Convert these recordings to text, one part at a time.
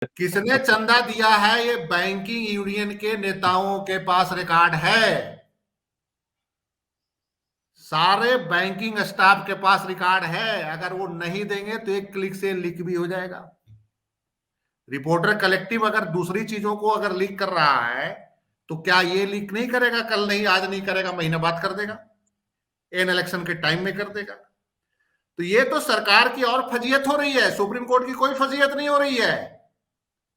किसने चंदा दिया है ये बैंकिंग यूनियन के नेताओं के पास रिकॉर्ड है। सारे बैंकिंग स्टाफ के पास रिकॉर्ड है। अगर वो नहीं देंगे तो एक क्लिक से लीक भी हो जाएगा। रिपोर्टर कलेक्टिव अगर दूसरी चीजों को अगर लीक कर रहा है तो क्या ये लीक नहीं करेगा? कल नहीं, आज नहीं करेगा, महीना बाद कर देगा, इन इलेक्शन के टाइम में कर देगा। तो ये तो सरकार की और फजीयत हो रही है, सुप्रीम कोर्ट की कोई फजीयत नहीं हो रही है।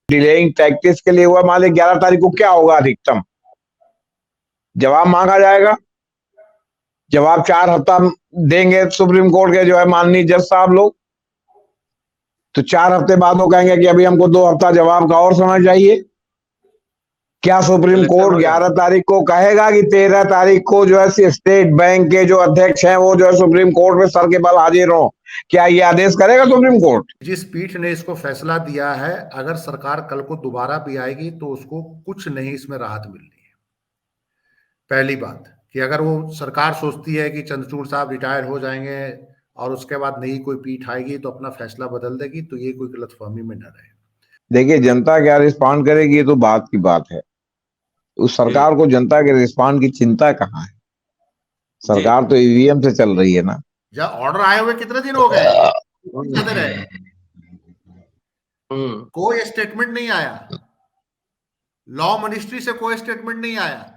डिलेइंग टैक्टिक्स के लिए हुआ। मान ली 11 तारीख को क्या होगा? अधिकतम जवाब मांगा जाएगा। जवाब 4 हफ्ता देंगे सुप्रीम कोर्ट के जो है माननीय जज साहब लोग। तो 4 हफ्ते बाद वो कहेंगे कि अभी हमको 2 हफ्ता जवाब का और समय चाहिए। क्या सुप्रीम कोर्ट 11 तारीख को कहेगा कि 13 तारीख को जो है स्टेट बैंक के जो अध्यक्ष हैं वो जो है सुप्रीम कोर्ट में सर के बल हाजिर हो? क्या ये आदेश करेगा सुप्रीम कोर्ट? जिस पीठ ने इसको फैसला दिया है, अगर सरकार कल को दोबारा भी आएगी तो उसको कुछ नहीं इसमें राहत मिलनी है। पहली बात कि अगर वो सरकार सोचती है कि चंद्रचूड़ साहब रिटायर हो जाएंगे और उसके बाद नई कोई पीठ आएगी तो अपना फैसला बदल देगी, तो ये कोई गलतफहमी में न रहे। देखिए, जनता क्या रिस्पॉन्ड करेगी ये तो बात की बात है। उस सरकार को जनता के रिस्पॉन्ड की चिंता कहाँ है? सरकार तो ईवीएम से चल रही है ना। जब ऑर्डर आए हुए कितने दिन हो गए? कोई स्टेटमेंट नहीं आया, लॉ मिनिस्ट्री से कोई स्टेटमेंट नहीं आया,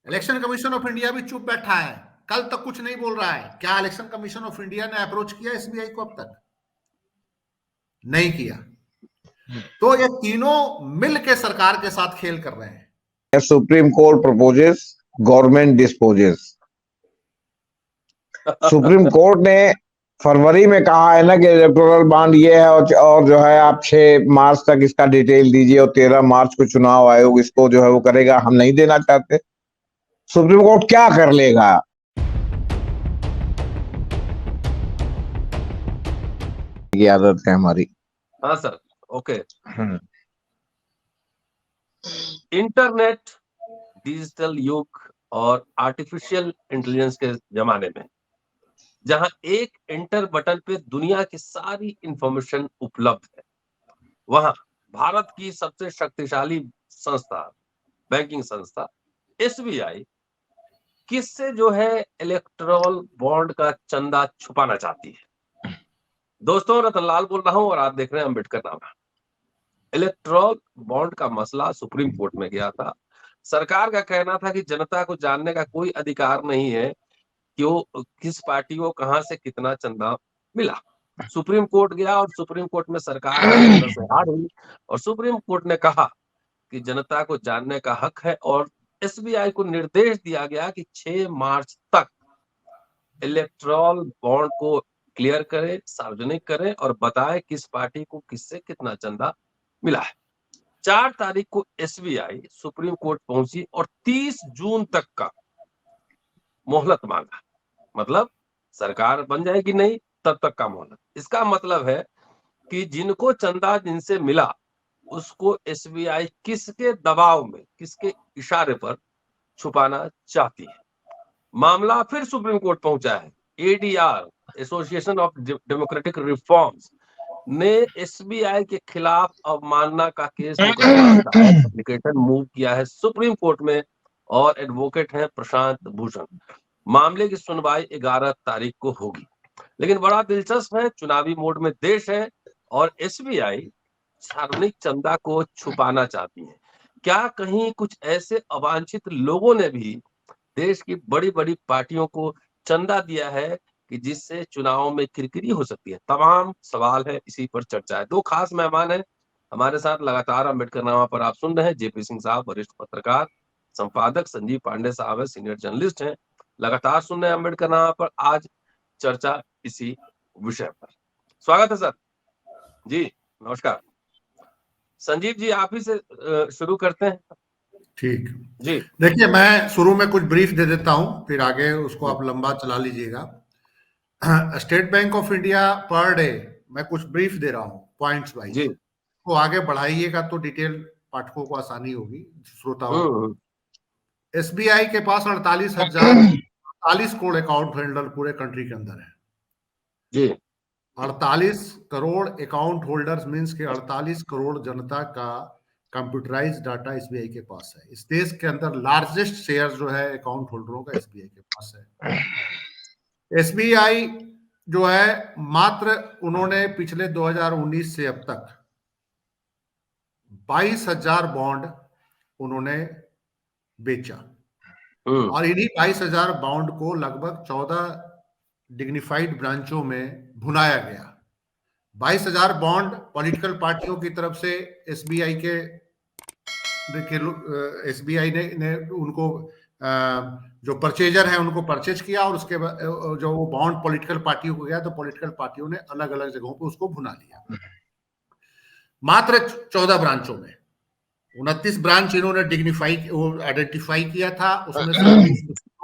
इलेक्शन कमीशन ऑफ इंडिया भी चुप बैठा है, कल तक कुछ नहीं बोल रहा है। क्या इलेक्शन कमीशन ऑफ इंडिया ने अप्रोच किया एसबीआई को? अब तक नहीं किया। तो ये तीनों मिल के सरकार के साथ खेल कर रहे हैं। Supreme court proposes, government dispossess. Supreme court ने फरवरी में कहा है ना कि इलेक्टोरल बॉन्ड ये है और जो है आप 6 मार्च तक इसका डिटेल दीजिए और 13 मार्च को चुनाव आयोग इसको जो है वो करेगा। हम नहीं देना चाहते। सुप्रीम कोर्ट क्या कर लेगा? ये आदत है हमारी। हाँ सर, ओके। इंटरनेट, डिजिटल युग और आर्टिफिशियल इंटेलिजेंस के जमाने में जहां एक एंटर बटन पे दुनिया की सारी इंफॉर्मेशन उपलब्ध है, वहां भारत की सबसे शक्तिशाली संस्था, बैंकिंग संस्था एसबीआई किससे जो है इलेक्टोरल बॉन्ड का चंदा छुपाना चाहती है। दोस्तों, रतनलाल बोल रहा हूं और आप देख रहे हैं अम्बेडकर नामा। इलेक्टोरल बॉन्ड का मसला सुप्रीम कोर्ट में गया था। सरकार का कहना था कि जनता को जानने का कोई अधिकार नहीं है कि वो किस पार्टी को कहां से कितना चंदा मिला। सुप्रीम कोर्ट गया और सुप्रीम कोर्ट में सरकार से हार हुई और सुप्रीम कोर्ट ने कहा कि जनता को जानने का हक है और एसबीआई को निर्देश दिया गया कि 6 मार्च तक इलेक्टोरल बॉन्ड को क्लियर करे, सार्वजनिक करे और बताए किस पार्टी को किससे कितना चंदा मिला है। 4 तारीख को एसबीआई सुप्रीम कोर्ट पहुंची और 30 जून तक का मोहलत मांगा। मतलब सरकार बन जाएगी नहीं तब तक का मोहलत। इसका मतलब है कि जिनको चंदा जिनसे मिला उसको एसबीआई किसके दबाव में, किसके इशारे पर छुपाना चाहती है। मामला फिर सुप्रीम कोर्ट पहुंचा है। ADR, association of democratic reforms, ने एसबीआई के खिलाफ अवमानना का केस एप्लीकेशन मूव किया है सुप्रीम कोर्ट में और एडवोकेट हैं प्रशांत भूषण। मामले की सुनवाई 11 तारीख को होगी। लेकिन बड़ा दिलचस्प है, चुनावी मोड में देश है और एसबीआई सार्वजनिक चंदा को छुपाना चाहती है। क्या कहीं कुछ ऐसे अवांछित लोगों ने भी देश की बड़ी बड़ी पार्टियों को चंदा दिया है कि जिससे चुनाव में किरकिरी हो सकती है? तमाम सवाल है, इसी पर चर्चा है। 2 खास मेहमान हैं हमारे साथ लगातार अम्बेडकर नामा पर आप सुन रहे हैं। जेपी सिंह साहब वरिष्ठ पत्रकार संपादक, संजीव पांडे साहब है सीनियर जर्नलिस्ट हैं, लगातार सुन रहे हैं अम्बेडकर नामा पर। आज चर्चा इसी विषय पर। स्वागत है सर जी, नमस्कार। संजीव जी, आप ही से शुरू करते हैं। ठीक जी, देखिए, मैं शुरू में कुछ ब्रीफ दे देता हूं, फिर आगे उसको आप लंबा चला लीजिएगा। State bank of India per day मैं कुछ ब्रीफ दे रहा हूं पॉइंट्स वाइज, तो आगे बढ़ाइएगा तो डिटेल पाठकों को आसानी होगी, श्रोताओं को। एसबीआई के पास 48 करोड़ अकाउंट होल्डर पूरे कंट्री के अंदर है जी। 48 करोड़ अकाउंट होल्डर्स मींस के 48 करोड़ जनता का कंप्यूटराइज डाटा एसबीआई के पास है। इस देश के अंदर लार्जेस्ट शेयर जो है अकाउंट होल्डरों का एसबीआई के पास है। एसबीआई जो है मात्र उन्होंने पिछले 2019 से अब तक 22,000 बॉन्ड उन्होंने बेचा और इन्हीं 22,000 बॉन्ड को लगभग 14 डिग्निफाइड ब्रांचों में भुनाया गया। 22,000 बॉन्ड पॉलिटिकल पार्टियों की तरफ से एसबीआई ने उनको जो परचेजर है उनको परचेज किया और उसके बाद जो वो बॉन्ड पॉलिटिकल पार्टियों को गया तो पॉलिटिकल पार्टियों ने अलग अलग जगहों पे उसको भुना लिया। मात्र 14 ब्रांचों में 29 ब्रांच इन्होंने आइडेंटिफाई किया था, उसमें से 20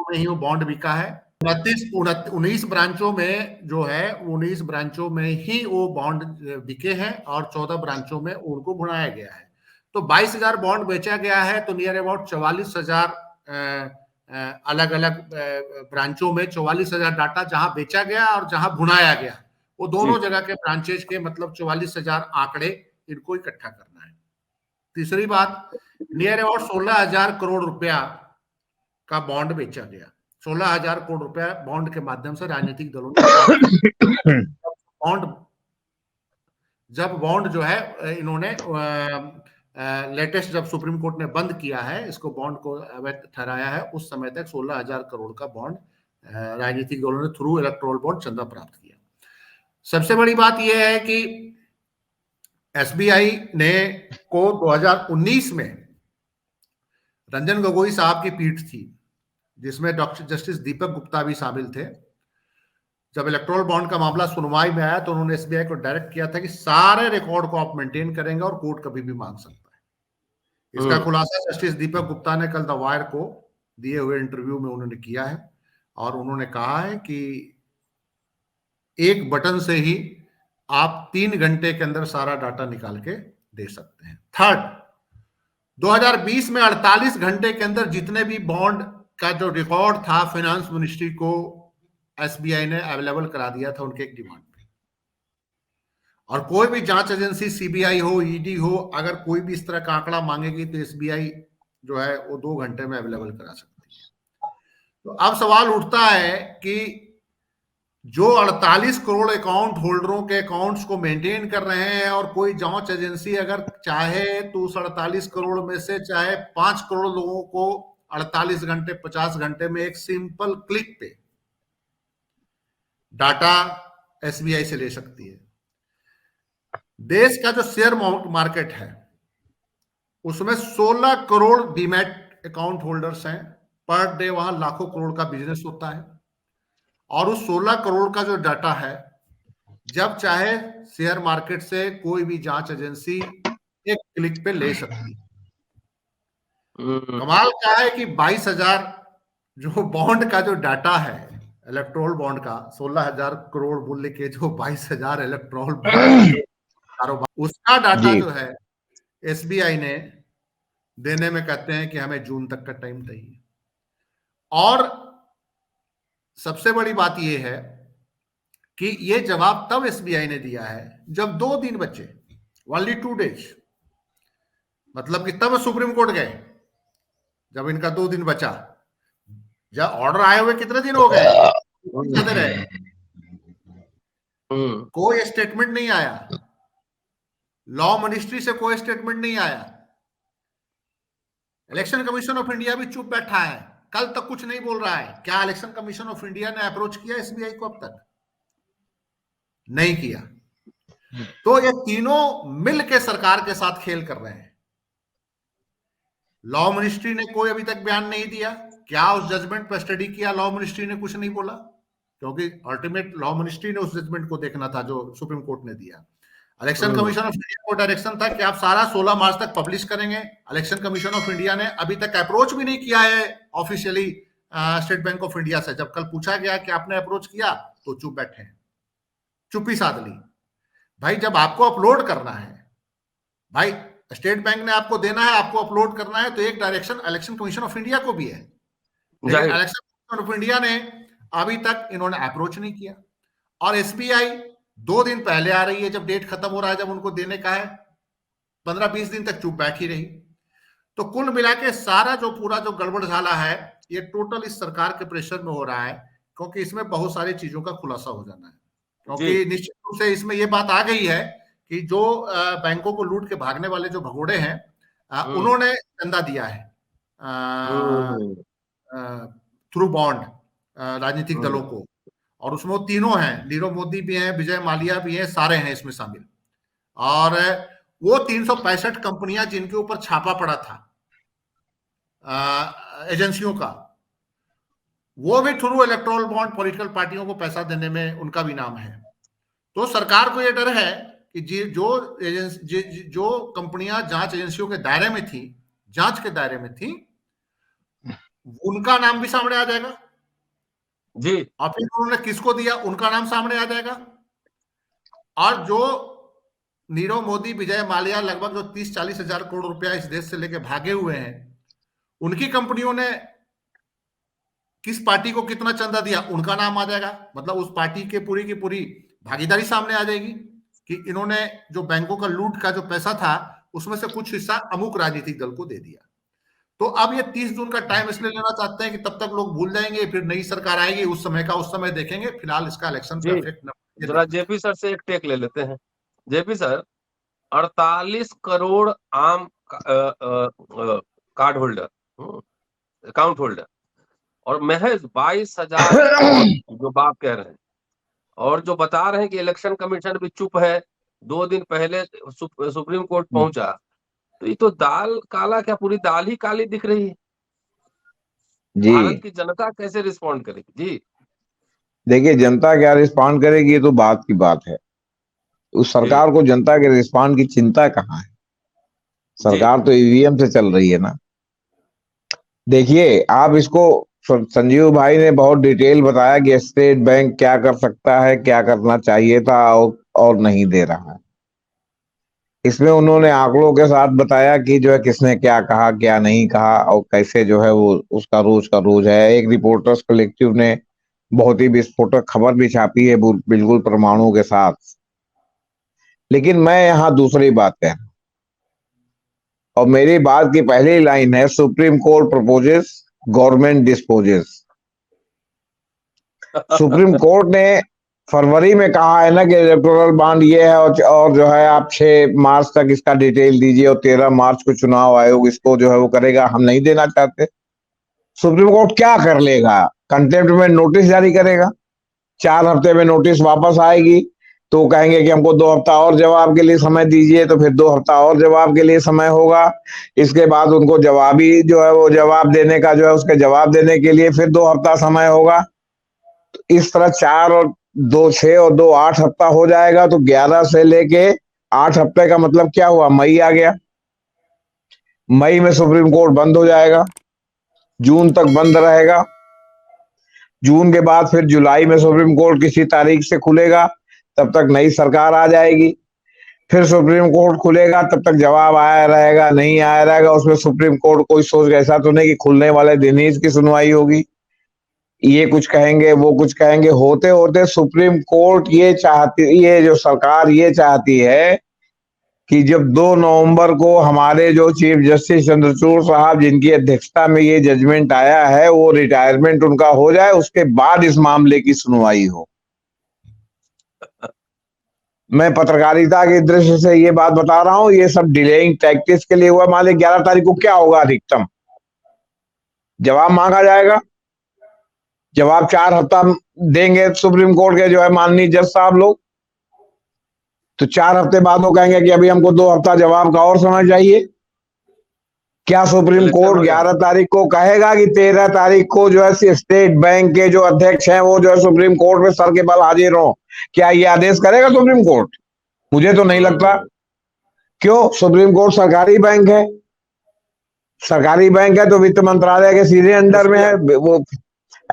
में ही वो बॉन्ड बिका है। 19 ब्रांचों में जो है 19 ब्रांचों में ही वो बॉन्ड बिके हैं और 14 ब्रांचों में उनको भुनाया गया है। तो 22,000 बॉन्ड बेचा गया है तो नियर अबाउट 44,000 अलग अलग ब्रांचों में 44,000 डाटा जहां बेचा गया और जहां भुनाया गया वो दोनों जगह के ब्रांचेज के मतलब 44,000 आंकड़े इनको इकट्ठा करना है। तीसरी बात, नियर अबाउट 16,000 करोड़ रुपया का बॉन्ड बेचा गया। 16,000 करोड़ रुपया बॉन्ड के माध्यम से राजनीतिक दलों ने जब बॉन्ड जो है इन्होंने लेटेस्ट जब सुप्रीम कोर्ट ने बंद किया है इसको बॉन्ड को अवैध ठहराया है, उस समय तक 16,000 करोड़ का बॉन्ड राजनीतिक दलों ने थ्रू इलेक्टोरल बॉन्ड चंदा प्राप्त किया। सबसे बड़ी बात यह है कि एसबीआई ने को 2019 में रंजन गोगोई साहब की पीठ थी जिसमें डॉक्टर जस्टिस दीपक गुप्ता भी शामिल थे। जब इलेक्टोरल बॉन्ड का मामला सुनवाई में आया तो उन्होंने एसबीआई को डायरेक्ट किया था कि सारे रिकॉर्ड को आप मेंटेन करेंगे और कोर्ट कभी भी मांग सकता है। इसका खुलासा जस्टिस दीपक गुप्ता ने कल द वायर को दिए हुए इंटरव्यू में उन्होंने किया है और उन्होंने कहा है कि एक बटन से ही आप 3 घंटे के अंदर सारा डाटा निकाल के दे सकते हैं। थर्ड, 2020 में 48 घंटे के अंदर जितने भी बॉन्ड का जो रिकॉर्ड था फाइनेंस मिनिस्ट्री को एसबीआई ने अवेलेबल करा दिया था उनके एक डिमांड पे। और कोई भी जांच एजेंसी सीबीआई हो ईडी हो अगर कोई भी इस तरह का आंकड़ा मांगेगी तो एसबीआई जो है वो 2 घंटे में अवेलेबल करा सकती है। तो अब सवाल उठता है कि जो 48 करोड़ अकाउंट होल्डरों के अकाउंट्स को मेंटेन कर रहे हैं और कोई जांच एजेंसी अगर चाहे तो उस 48 करोड़ में से चाहे 5 करोड़ लोगों को 48 घंटे 50 घंटे में एक सिंपल क्लिक पे डाटा एसबीआई से ले सकती है। देश का जो शेयर मार्केट है उसमें 16 करोड़ डीमैट अकाउंट होल्डर्स हैं। पर डे वहां लाखों करोड़ का बिजनेस होता है और उस 16 करोड़ का जो डाटा है जब चाहे शेयर मार्केट से कोई भी जांच एजेंसी एक क्लिक पे ले सकती है। कमाल क्या है कि 22,000 जो बॉन्ड का जो डाटा है इलेक्ट्रोल बॉन्ड का 16,000 करोड़ मूल्य के जो 22,000 इलेक्ट्रोल कारोबार उसका डाटा जो है एसबीआई ने देने में कहते हैं कि हमें जून तक का टाइम चाहिए। और सबसे बड़ी बात यह है कि यह जवाब तब एसबीआई ने दिया है जब 2 दिन बचे, ओनली 2 डेज, मतलब कि तब सुप्रीम कोर्ट गए जब इनका 2 दिन बचा। जब ऑर्डर आए हुए कितने दिन हो गए, कोई स्टेटमेंट नहीं आया, लॉ मिनिस्ट्री से कोई स्टेटमेंट नहीं आया, इलेक्शन कमीशन ऑफ इंडिया भी चुप बैठा है, कल तक कुछ नहीं बोल रहा है। क्या इलेक्शन कमीशन ऑफ इंडिया ने अप्रोच किया एसबीआई को? अब तक नहीं किया। तो ये तीनों मिल के सरकार के साथ खेल कर रहे हैं। लॉ मिनिस्ट्री ने कोई अभी तक बयान नहीं दिया। क्या उस जजमेंट पर स्टडी किया लॉ मिनिस्ट्री ने? कुछ नहीं बोला, क्योंकि अल्टीमेट लॉ मिनिस्ट्री ने उस जजमेंट को देखना था जो सुप्रीम कोर्ट ने दिया। इलेक्शन कमीशन ऑफ इंडिया को डायरेक्शन था कि आप सारा 16 मार्च तक पब्लिश करेंगे। इलेक्शन कमीशन ऑफ इंडिया ने अभी तक अप्रोच भी नहीं किया है officially state bank of India से। जब कल पूछा गया कि आपने अप्रोच किया तो चुप बैठे हैं, चुप्पी साध ली। भाई जब आपको अपलोड करना है, भाई स्टेट बैंक ने आपको देना है, आपको अपलोड करना है, तो एक direction election commission of India को भी है। इलेक्शन कमीशन ऑफ इंडिया ने अभी तक इन्होंने अप्रोच नहीं किया और एसबीआई 2 दिन पहले आ रही है जब डेट खत्म हो रहा है, जब उनको देने का है, 15-20 दिन तक चुप बैठी रही। तो कुल मिला के सारा जो पूरा जो गड़बड़झाला है, ये टोटल इस सरकार के प्रेशर में हो रहा है, क्योंकि इसमें बहुत सारी चीजों का खुलासा हो जाना है। क्योंकि निश्चित रूप से इसमें ये बात आ गई है कि जो बैंकों को लूट के भागने वाले जो भगोड़े हैं, उन्होंने चंदा दिया है थ्रू बॉन्ड राजनीतिक दलों को, और उसमें वो तीनों हैं, नीरव मोदी भी हैं, विजय माल्या भी हैं, सारे हैं इसमें शामिल। और वो 365 कंपनियां जिनके ऊपर छापा पड़ा था एजेंसियों का, वो भी थ्रू इलेक्टोरल बॉन्ड पॉलिटिकल पार्टियों को पैसा देने में उनका भी नाम है। तो सरकार को ये डर है कि जो कंपनियां जांच एजेंसियों के दायरे में थी, जांच के दायरे में थी, उनका नाम भी सामने आ जाएगा जी। और फिर उन्होंने किसको दिया उनका नाम सामने आ जाएगा। और जो नीरव मोदी, विजय माल्या, लगभग जो 30-40 हजार करोड़ रुपया इस देश से लेके भागे हुए हैं, उनकी कंपनियों ने किस पार्टी को कितना चंदा दिया उनका नाम आ जाएगा। मतलब उस पार्टी के पूरी की पूरी भागीदारी सामने आ जाएगी कि इन्होंने जो बैंकों का लूट का जो पैसा था उसमें से कुछ हिस्सा अमुक राजनीतिक दल को दे दिया। तो अब ये 30 जून का टाइम इसलिए लेना चाहते हैं कि तब तक लोग भूल जाएंगे, फिर नई सरकार आएगी, उस समय देखेंगे। फिलहाल इसका इलेक्शन पे इफेक्ट न। जरा जेपी सर से एक टेक ले लेते हैं। जेपी सर, 48 करोड़ आम कार्ड होल्डर, अकाउंट होल्डर, और महज 22,000 जो बात कह रहे हैं, और जो बता रहे हैं कि इलेक्शन कमीशन भी चुप है, 2 दिन पहले सुप्रीम कोर्ट पहुंचा, तो ये तो दाल काला क्या पूरी दाल ही काली दिख रही है। भारत की जनता कैसे रिस्पॉन्ड करेगी? जी देखिए, जनता क्या रिस्पॉन्ड करेगी ये तो बात की बात है। उस सरकार को जनता के रिस्पॉन्ड की चिंता कहाँ है? सरकार तो ईवीएम से चल रही है ना। देखिए, आप इसको, संजीव भाई ने बहुत डिटेल बताया कि स्टेट बैंक क्या कर सकता है, क्या करना चाहिए था और नहीं दे रहा है। इसमें उन्होंने आंकड़ों के साथ बताया कि जो है किसने क्या कहा, क्या नहीं कहा, और कैसे जो है वो उसका रोज का रोज है। एक रिपोर्टर्स कलेक्टिव ने बहुत ही विस्फोटक खबर भी छापी है, बिल्कुल प्रमाणों के साथ। लेकिन मैं यहाँ दूसरी बात कह रहा हूं, और मेरी बात की पहली लाइन है, supreme court proposes, government dispossess. Supreme court ने फरवरी में कहा है ना कि इलेक्टोरल बॉन्ड ये है, और जो है आप 6 मार्च तक इसका डिटेल दीजिए, और 13 मार्च को चुनाव आयोग इसको जो है वो करेगा। हम नहीं देना चाहते। सुप्रीम कोर्ट क्या कर लेगा? कंटेम्प्ट में नोटिस जारी करेगा। 4 हफ्ते में नोटिस वापस आएगी तो कहेंगे कि हमको 2 हफ्ता और जवाब के लिए समय दीजिए, तो फिर 2 हफ्ता और जवाब के लिए समय होगा। इसके बाद उनको जवाबी जो है वो जवाब देने का जो है उसके जवाब देने के लिए फिर 2 हफ्ता समय होगा। तो इस तरह 4 और 2 6 और 2 8 हफ्ता हो जाएगा। तो 11 से लेके 8 हफ्ते का मतलब क्या हुआ? मई आ गया। मई में सुप्रीम कोर्ट बंद हो जाएगा, जून तक बंद रहेगा। जून के बाद फिर जुलाई में सुप्रीम कोर्ट किसी तारीख से खुलेगा, तब तक नई सरकार आ जाएगी। फिर सुप्रीम कोर्ट खुलेगा, तब तक जवाब आया रहेगा, नहीं आया रहेगा। उसमें सुप्रीम कोर्ट कोई सोच ऐसा तो नहीं कि खुलने वाले दिन ही इसकी सुनवाई होगी। ये कुछ कहेंगे, वो कुछ कहेंगे, होते होते सुप्रीम कोर्ट ये जो सरकार ये चाहती है कि जब 2 नवंबर को हमारे जो चीफ जस्टिस चंद्रचूड़ साहब, जिनकी अध्यक्षता में ये जजमेंट आया है, वो रिटायरमेंट उनका हो जाए, उसके बाद इस मामले की सुनवाई हो। मैं पत्रकारिता के दृष्टि से ये बात बता रहा हूं, ये सब डिलेइंग टैक्टिक्स के लिए हुआ। मान लीजिए 11 तारीख को क्या होगा? अधिकतम जवाब मांगा जाएगा। जवाब 4 हफ्ता देंगे सुप्रीम कोर्ट के जो है माननीय जज साहब लोग। तो 4 हफ्ते बाद वो कहेंगे कि अभी हमको 2 हफ्ता जवाब का और समय चाहिए। क्या सुप्रीम कोर्ट 11 तारीख को कहेगा कि 13 तारीख को जो है स्टेट बैंक के जो अध्यक्ष हैं वो जो है सुप्रीम कोर्ट में सर के बल हाजिर हो? क्या ये आदेश करेगा सुप्रीम कोर्ट? मुझे तो नहीं लगता। क्यों? सुप्रीम कोर्ट सरकारी बैंक है। सरकारी बैंक है तो वित्त मंत्रालय के सीधे अंडर में है। वो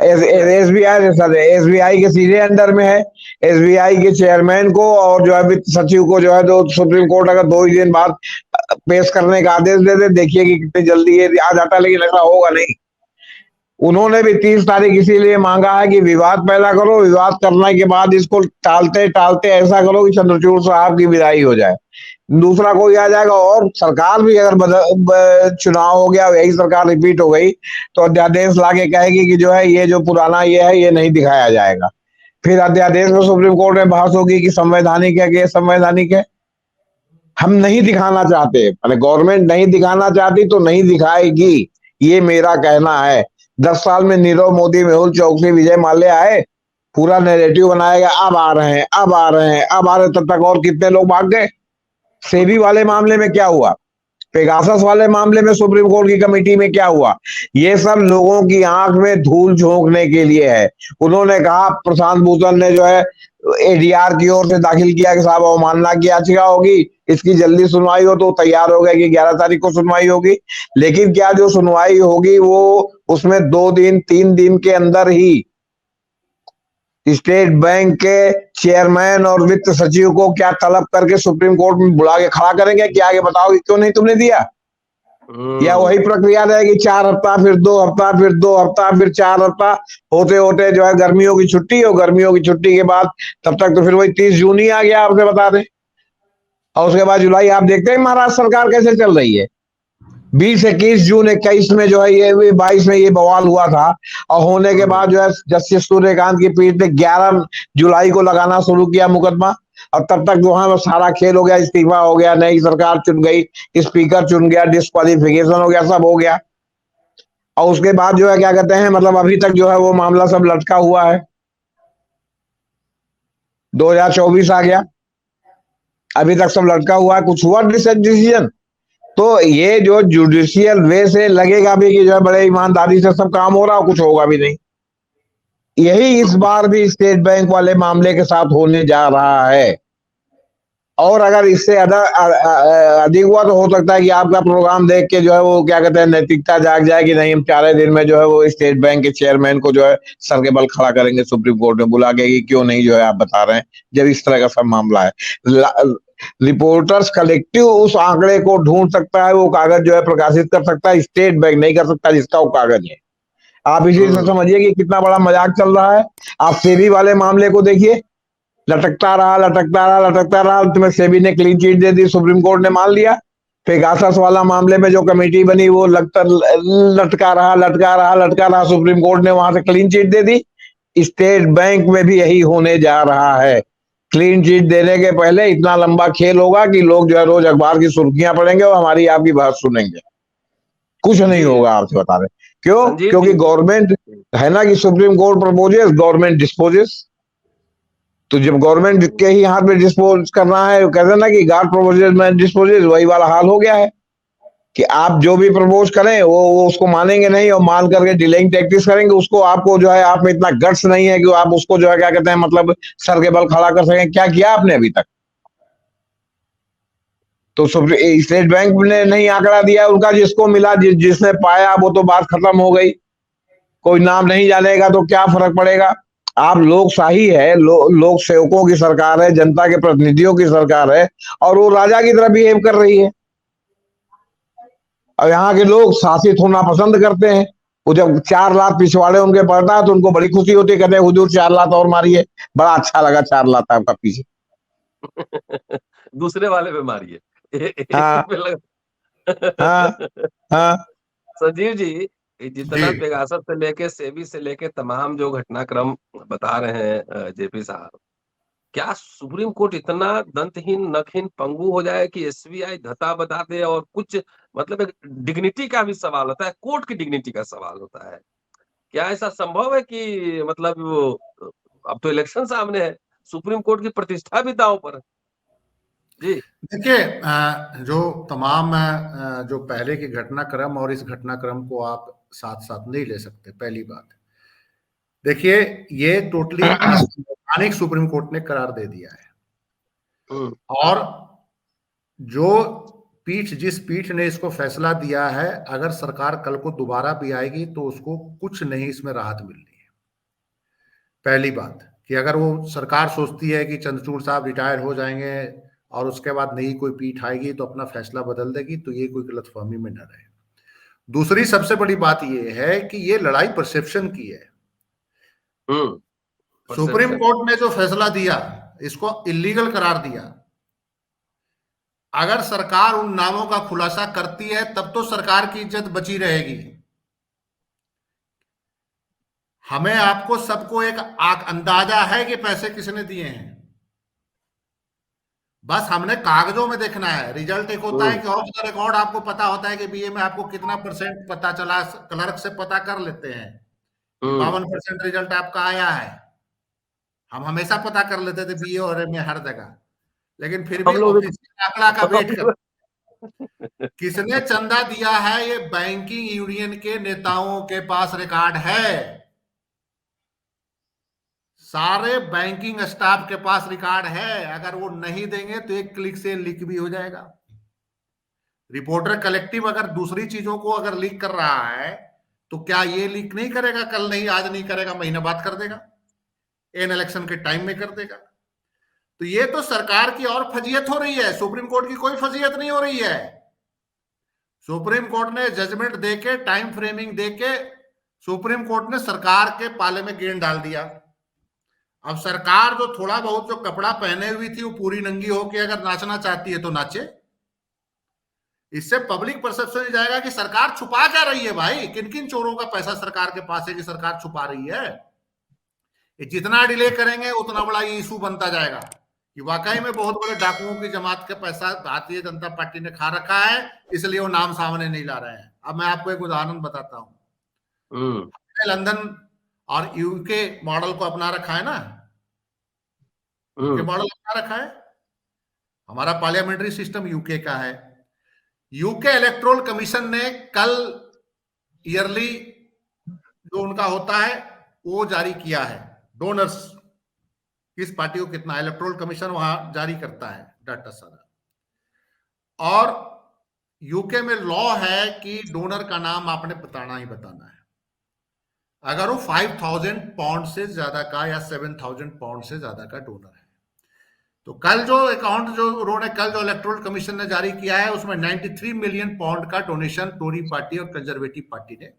एसबीआई के सीधे अंडर में है। एसबीआई के चेयरमैन को और जो है वित्त सचिव को जो है तो सुप्रीम कोर्ट अगर 2 ही दिन बाद पेश करने का आदेश दे दे, देखिए कि कितनी जल्दी ये आ जाता है। लेकिन ऐसा होगा नहीं। उन्होंने भी 30 तारीख इसीलिए मांगा है कि विवाद पैदा करो, विवाद करने के बाद इसको टालते टालते ऐसा करो कि चंद्रचूड़ साहब की विदाई हो जाए, दूसरा कोई आ जाएगा। और सरकार भी अगर चुनाव हो गया, यही सरकार रिपीट हो गई, तो अध्यादेश लाके कहेगी कि जो है ये जो पुराना ये है ये नहीं दिखाया जाएगा। फिर अध्यादेश में सुप्रीम कोर्ट में बहस होगी कि संवैधानिक है कि संवैधानिक है। हम नहीं दिखाना चाहते, मतलब गवर्नमेंट नहीं दिखाना चाहती तो नहीं दिखाएगी, ये मेरा कहना है। 10 साल में नीरव मोदी, मेहुल चौकसी, विजय माल्या आए, पूरा नैरेटिव बनाएगा, अब आ रहे हैं, अब आ रहे हैं, अब आ रहे, तब तक और कितने लोग भाग गए। सेबी वाले मामले में क्या हुआ, पेगासस वाले मामले में सुप्रीम कोर्ट की कमेटी में क्या हुआ, ये सब लोगों की आंख में धूल झोंकने के लिए है। उन्होंने कहा, प्रशांत भूषण ने जो है एडीआर की ओर से दाखिल किया कि साहब अवमानना की याचिका होगी, इसकी जल्दी सुनवाई हो, तो तैयार हो गया कि 11 तारीख को सुनवाई होगी। लेकिन क्या जो सुनवाई होगी वो उसमें 2 दिन 3 दिन के अंदर ही स्टेट बैंक के चेयरमैन और वित्त सचिव को क्या तलब करके सुप्रीम कोर्ट में बुला के खड़ा करेंगे कि आगे बताओ क्यों नहीं तुमने दिया, या वही प्रक्रिया रहेगी, 4 हफ्ता, फिर 2 हफ्ता, फिर 2 हफ्ता, फिर 4 हफ्ता, होते होते जो है गर्मियों की छुट्टी हो, गर्मियों की छुट्टी के बाद तब तक तो फिर वही 30 जून ही आ गया, आपसे बता दें। और उसके बाद जुलाई, आप देखते हैं महाराष्ट्र सरकार कैसे चल रही है। 20, 21 जून 21 में जो है ये 22 में ये बवाल हुआ था, और होने के बाद जो है जस्टिस सूर्यकांत की पीठ ने 11 जुलाई को लगाना शुरू किया मुकदमा, और तब तक जो है वो सारा खेल हो गया, इस्तीफा हो गया, नई सरकार चुन गई, स्पीकर चुन गया, डिस्क्वालिफिकेशन हो गया, सब हो गया। और उसके बाद जो है क्या कहते हैं, मतलब अभी तक जो है वो मामला सब लटका हुआ है। 2024 आ गया, अभी तक सब लटका हुआ है, कुछ हुआ डिसीजन। तो ये जो जुडिशियल वे से लगेगा भी कि जो है बड़े ईमानदारी से सब काम हो रहा हो, कुछ होगा भी नहीं। यही इस बार भी स्टेट बैंक वाले मामले के साथ होने जा रहा है। और अगर इससे अधिक हुआ तो हो सकता है कि आपका प्रोग्राम देख के जो है वो क्या कहते हैं नैतिकता जाग जाए कि नहीं, हम 4 दिन में जो है वो स्टेट बैंक के चेयरमैन को जो है सर के बल खड़ा करेंगे सुप्रीम कोर्ट में बुला के, कि क्यों नहीं जो है आप बता रहे हैं, जब इस तरह का सब मामला है। रिपोर्टर्स कलेक्टिव उस आंकड़े को ढूंढ सकता है, वो कागज जो है प्रकाशित कर सकता है, स्टेट बैंक नहीं कर सकता जिसका वो कागज है। आप इसी से समझिए कि कितना बड़ा मजाक चल रहा है। आप सेबी वाले मामले को देखिए, लटकता रहा, लटकता रहा, लटकता रहा, अंत में सेबी ने क्लीन चिट दे दी, सुप्रीम कोर्ट ने मान लिया। पेगासस वाला मामले में जो कमेटी बनी वो लटका रहा, लटका रहा, लटका रहा, सुप्रीम कोर्ट ने वहां से क्लीन चिट दे दी। स्टेट बैंक में भी यही होने जा रहा है। क्लीन चिट देने के पहले इतना लंबा खेल होगा कि लोग जो है रोज अखबार की सुर्खियां पढ़ेंगे और हमारी आपकी बात सुनेंगे, कुछ नहीं होगा, आपसे बता रहे। क्यों? क्योंकि गवर्नमेंट है ना कि supreme court proposes, government dispossess. तो जब गवर्नमेंट के ही हाथ में डिस्पोज करना है, कहते ना कि गॉड प्रपोजेस मैन डिस्पोजेस, वही वाला हाल हो गया है कि आप जो भी प्रपोज करें वो उसको मानेंगे नहीं, और मान करके डिलेइंग टैक्टिक्स करेंगे उसको। आपको जो है आप में इतना गट्स नहीं है कि आप उसको जो है क्या कहते हैं मतलब सर के बल खड़ा कर सकें। क्या किया आपने अभी तक? तो स्टेट बैंक ने नहीं आंकड़ा दिया उनका, जिसको मिला, जिसने पाया, वो तो बात खत्म हो गई। कोई नाम नहीं जानेगा तो क्या फर्क पड़ेगा। आप लोकशाही है, लोक सेवकों की सरकार है, जनता के प्रतिनिधियों की सरकार है, और वो राजा की तरह बिहेव कर रही है। और यहाँ के लोग शासित होना पसंद करते हैं। वो जब 4 लाख पिछवाड़े उनके पड़ता है तो उनको बड़ी खुशी होती है, कहते हैं हुजूर 4 लाख और मारिए, बड़ा अच्छा लगा 4 लाख आपका पीछे। दूसरे वाले पे मारिए। हाँ पे लगा। हाँ हाँ। संजीव जी, जितना पेगासस से लेके सेबी से लेके तमाम जो घटनाक्रम बता रहे हैं जेपी साहब, क्या सुप्रीम कोर्ट इतना दंतहीन नखहीन पंगु हो जाए कि एसबीआई धता बता दे? और कुछ मतलब एक डिग्निटी का भी सवाल होता है, कोर्ट की डिग्निटी का सवाल होता है। क्या ऐसा संभव है कि मतलब वो अब तो इलेक्शन सामने है, सुप्रीम कोर्ट की प्रतिष्ठा भी दांव पर है? जी देखिए, जो तमाम जो पहले के घटनाक्रम और इस घटनाक्रम को आप साथ साथ नहीं ले सकते। पहली बात, देखिए, ये टोटली असंवैधानिक सुप्रीम कोर्ट ने करार दे दिया है। और जो जिस पीठ ने इसको फैसला दिया है, अगर सरकार कल को दोबारा भी आएगी तो उसको कुछ नहीं इसमें राहत मिलनी है। पहली बात कि अगर वो सरकार सोचती है कि चंद्रचूड़ साहब रिटायर हो जाएंगे और उसके बाद नई कोई पीठ आएगी तो अपना फैसला बदल देगी, तो ये कोई गलतफहमी में न रहे। दूसरी सबसे बड़ी बात यह है कि ये लड़ाई परसेप्शन की है। सुप्रीम कोर्ट ने जो फैसला दिया, इसको इलीगल करार दिया। अगर सरकार उन नामों का खुलासा करती है तब तो सरकार की इज्जत बची रहेगी। हमें आपको सबको एक अंदाजा है कि पैसे किसने दिए हैं, बस हमने कागजों में देखना है। रिजल्ट एक होता है कि ऑफ द रिकॉर्ड आपको पता होता है कि बीए में आपको कितना परसेंट पता चला, क्लर्क से पता कर लेते हैं 52% रिजल्ट आपका आया है। हम हमेशा पता कर लेते थे बीए और एमए हर जगह, लेकिन फिर भी ऑफिशियल आंकड़ा का वेट कर किसने चंदा दिया है, ये बैंकिंग यूनियन के नेताओं के पास रिकॉर्ड है। सारे बैंकिंग स्टाफ के पास रिकॉर्ड है। अगर वो नहीं देंगे तो एक क्लिक से लीक भी हो जाएगा। रिपोर्टर कलेक्टिव अगर दूसरी चीजों को अगर लीक कर रहा है तो क्या ये लीक नहीं करेगा? कल नहीं, आज नहीं करेगा, महीना बाद कर देगा, इन इलेक्शन के टाइम में कर देगा। तो ये तो सरकार की और फजीयत हो रही है, सुप्रीम कोर्ट की कोई फजीयत नहीं हो रही है। सुप्रीम कोर्ट ने जजमेंट देके, टाइम फ्रेमिंग देके, सुप्रीम कोर्ट ने सरकार के पाले में गेंद डाल दिया। अब सरकार जो थोड़ा बहुत जो कपड़ा पहने हुई थी वो पूरी नंगी होके अगर नाचना चाहती है तो नाचे। इससे पब्लिक परसेप्शन जाएगा कि सरकार छुपा क्या रही है भाई, किन किन चोरों का पैसा सरकार के पास है कि सरकार छुपा रही है। जितना डिले करेंगे उतना बड़ा ये इशू बनता जाएगा कि वाकई में बहुत बड़े डाकुओं की जमात का पैसा भारतीय जनता पार्टी ने खा रखा है, इसलिए वो नाम सामने नहीं ला रहे हैं। अब मैं आपको एक उदाहरण बताता हूँ। लंदन और यूके मॉडल को अपना रखा है ना, यूके मॉडल अपना रखा है। हमारा पार्लियामेंट्री सिस्टम यूके का है। यूके इलेक्टोरल कमीशन ने कल ईयरली जो उनका होता है वो जारी किया है, डोनर्स किस पार्टी को कितना, इलेक्टोरल कमीशन वहां जारी करता है डाटा सारा। और यूके में लॉ है कि डोनर का नाम आपने बताना ही बताना है। अगर वो 5000 पाउंड से ज्यादा का या 7000 पाउंड से ज्यादा का डोनर है तो कल जो अकाउंट जो उन्होंने कल जो इलेक्टोरल कमीशन ने जारी किया है उसमें 93 मिलियन पाउंड का डोनेशन टोरी पार्टी और कंजर्वेटिव पार्टी ने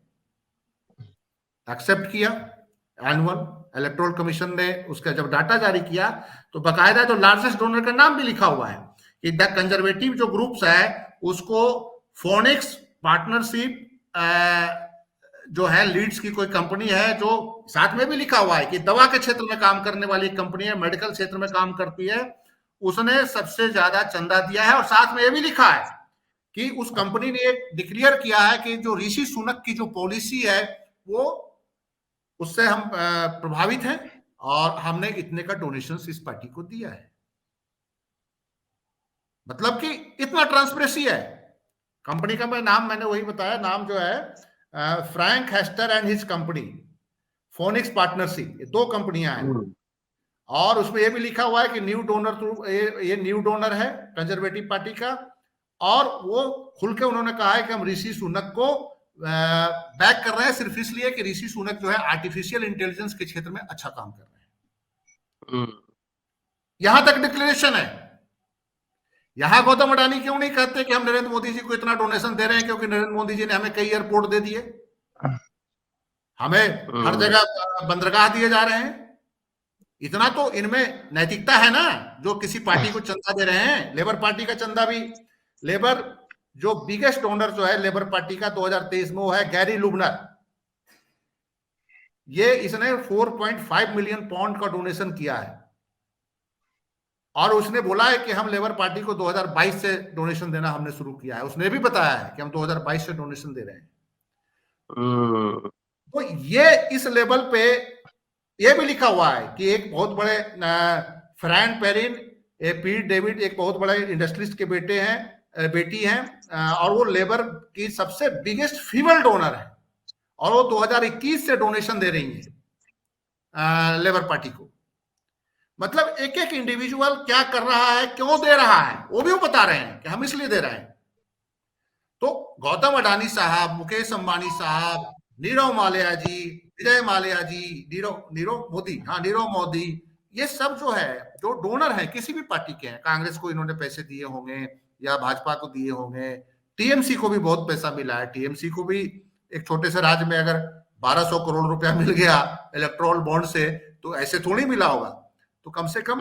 एक्सेप्ट किया। एनुअल इलेक्टोरल कमीशन ने उसका जब डाटा जारी किया तो बाकायदा जो लार्जेस्ट डोनर का नाम भी लिखा हुआ है कि द कंजर्वेटिव जो ग्रुप्स है उसको फोनिक्स पार्टनरशिप जो है लीड्स की कोई कंपनी है, जो साथ में भी लिखा हुआ है कि दवा के क्षेत्र में काम करने वाली कंपनी है, मेडिकल क्षेत्र में काम करती है, उसने सबसे ज्यादा चंदा दिया है। और साथ में ये भी लिखा है कि उस कंपनी ने एक डिक्लेयर किया है कि जो ऋषि सुनक की जो पॉलिसी है वो उससे हम प्रभावित हैं और हमने इतने का डोनेशन इस पार्टी को दिया है। मतलब कि इतना ट्रांसपेरेंसी है। कंपनी का नाम मैंने वही बताया, नाम जो है Frank Hester and his company, phoenix partnership, ये 2 कंपनियां हैं। और उसमें ये भी लिखा हुआ है कि न्यू डोनर, ये न्यू डोनर है कंजर्वेटिव पार्टी का। और वो खुल के उन्होंने कहा है कि हम ऋषि सुनक को बैक कर रहे हैं सिर्फ इसलिए कि ऋषि सुनक जो है आर्टिफिशियल इंटेलिजेंस के क्षेत्र में अच्छा काम कर रहे हैं। यहां तक डिक्लेरेशन है। यहां गौतम अडानी क्यों नहीं कहते कि हम नरेंद्र मोदी जी को इतना डोनेशन दे रहे हैं क्योंकि नरेंद्र मोदी जी ने हमें कई एयरपोर्ट दे दिए, हमें हर जगह बंदरगाह दिए जा रहे हैं। इतना तो इनमें नैतिकता है ना, जो किसी पार्टी को चंदा दे रहे हैं। लेबर पार्टी का चंदा भी, लेबर जो बिगेस्ट डोनर जो है लेबर पार्टी का 2023 में वो है गैरी लुबनर। ये इसने 4.5 मिलियन पाउंड का डोनेशन किया है और उसने बोला है कि हम लेबर पार्टी को 2022 से डोनेशन देना हमने शुरू किया है। उसने भी बताया है कि हम 2022 से डोनेशन दे रहे हैं। तो ये इस लेवल पे ये भी लिखा हुआ है कि एक बहुत बड़े फ्रैंक पेरिन, पीट डेविड एक बहुत बड़े इंडस्ट्रिस्ट के बेटी हैं और वो लेबर की सबसे बिगेस्ट फीमेल डोनर है और वो 2021 से डोनेशन दे रही है लेबर पार्टी को। मतलब एक एक इंडिविजुअल क्या कर रहा है, क्यों दे रहा है, वो भी वो बता रहे हैं कि हम इसलिए दे रहे हैं। तो गौतम अडानी साहब, मुकेश अंबानी साहब, नीरव माल्या जी, विजय माल्या जी, नीरव मोदी, ये सब जो है जो डोनर है किसी भी पार्टी के हैं, कांग्रेस को इन्होंने पैसे दिए होंगे या भाजपा को दिए होंगे टीएमसी को भी बहुत पैसा मिला है। टीएमसी को भी एक छोटे से राज्य में अगर 1200 करोड़ रुपया मिल गया इलेक्टोरल बॉन्ड से, तो ऐसे थोड़ी मिला होगा। तो कम से कम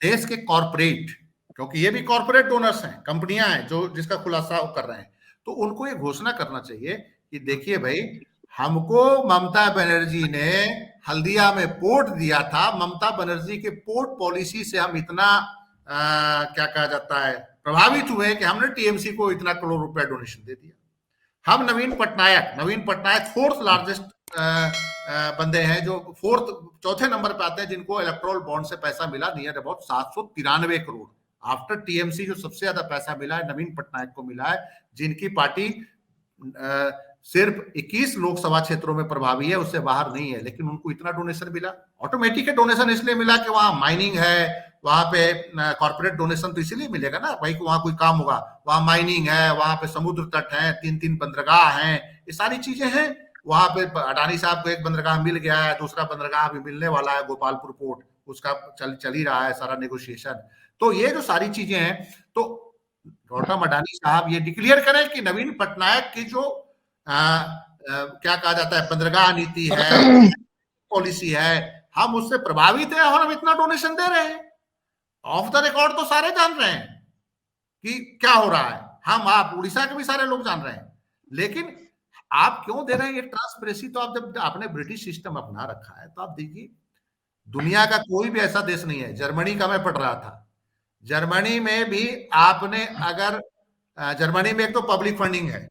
देश के कॉर्पोरेट, क्योंकि ये भी कॉर्पोरेट डोनर्स हैं, कंपनियां हैं जो जिसका खुलासा कर रहे हैं, तो उनको ये घोषणा करना चाहिए कि देखिए भाई, हमको ममता बनर्जी ने हल्दिया में पोर्ट दिया था, ममता बनर्जी के पोर्ट पॉलिसी से हम इतना क्या कहा जाता है प्रभावित हुए कि हमने टीएमसी को इतना करोड़ रुपया डोनेशन दे दिया। हम नवीन पटनायक फोर्थ लार्जेस्ट बंदे हैं, जो चौथे नंबर पे आते हैं जिनको इलेक्टोरल बॉन्ड से पैसा मिला, near about 793 crore. After TMC जो सबसे ज्यादा पैसा मिला है नवीन पटनायक को मिला है, जिनकी पार्टी सिर्फ 21 लोकसभा क्षेत्रों में प्रभावी है, उससे बाहर नहीं है, लेकिन उनको इतना डोनेशन मिला। ऑटोमेटिक डोनेशन इसलिए मिला कि वहां माइनिंग है, वहां पे कॉर्पोरेट डोनेशन तो इसीलिए मिलेगा ना भाई, वहां कोई काम होगा, वहां माइनिंग है, वहां पे समुद्र तट है, 3 बंदरगाह हैं, ये सारी चीजें हैं। वहां पे अडानी साहब को एक बंदरगाह मिल गया है, दूसरा बंदरगाह भी मिलने वाला है, गोपालपुर पोर्ट, उसका चल ही रहा है सारा नेगोशिएशन। तो ये जो सारी चीजें हैं, तो गौतम अडानी साहब ये डिक्लेयर करें कि नवीन पटनायक की जो क्या कहा जाता है बंदरगाह नीति है, पॉलिसी है, हम उससे प्रभावित हैं और हम इतना डोनेशन दे रहे हैं। ऑफ द रिकॉर्ड तो सारे जान रहे हैं कि क्या हो रहा है, हम आप उड़ीसा के भी सारे लोग जान रहे हैं, लेकिन आप क्यों दे रहे हैं ये ट्रांसपेरेंसी? तो आप जब आपने ब्रिटिश सिस्टम अपना रखा है, तो आप देखिए दुनिया का कोई भी ऐसा देश नहीं है। जर्मनी का मैं पढ़ रहा था, जर्मनी में भी आपने अगर जर्मनी में एक तो पब्लिक फंडिंग है,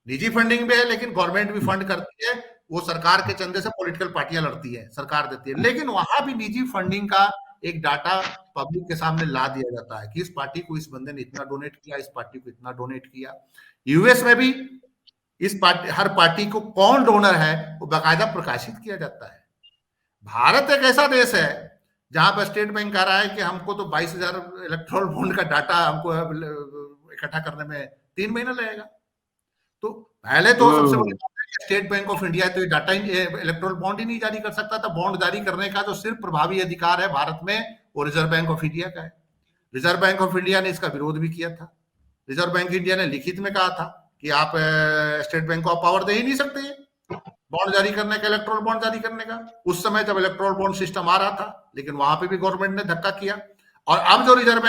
निजी फंडिंग भी है, लेकिन गवर्नमेंट भी फंड करती है, वो सरकार के चंदे से पॉलिटिकल पार्टियां लड़ती है, सरकार देती है, लेकिन वहां भी निजी फंडिंग का एक डाटा पब्लिक के सामने ला दिया जाता है कि इस पार्टी को इस बंदे ने इतना डोनेट किया, इस पार्टी को इतना डोनेट किया। यूएस में भी इस पार्टी, हर पार्टी को कौन डोनर है वो बाकायदा प्रकाशित किया जाता है। भारत एक ऐसा देश है जहां पर स्टेट बैंक कह रहा है कि हमको तो 22,000 इलेक्ट्रोल बॉन्ड का डाटा हमको इकट्ठा करने में 3 महीना लगेगा। तो पहले तो सबसे बड़ी बात है कि स्टेट बैंक ऑफ इंडिया तो ये डाटा इलेक्ट्रोल बॉन्ड ही नहीं जारी कर सकता था। बॉन्ड जारी करने का जो सिर्फ प्रभावी अधिकार है भारत में, वो रिजर्व बैंक ऑफ इंडिया का है। रिजर्व बैंक ऑफ इंडिया ने इसका विरोध भी किया था। रिजर्व बैंक इंडिया ने लिखित में कहा था कि आप स्टेट बैंक को आप पावर दे ही नहीं सकते बॉन्ड जारी करने का, इलेक्ट्रोल बॉन्ड जारी करने का, उस समय जब इलेक्ट्रोल बॉन्ड सिस्टम आ रहा था, लेकिन वहां पे भी गवर्नमेंट ने धक्का किया। और अब जो रिजर्व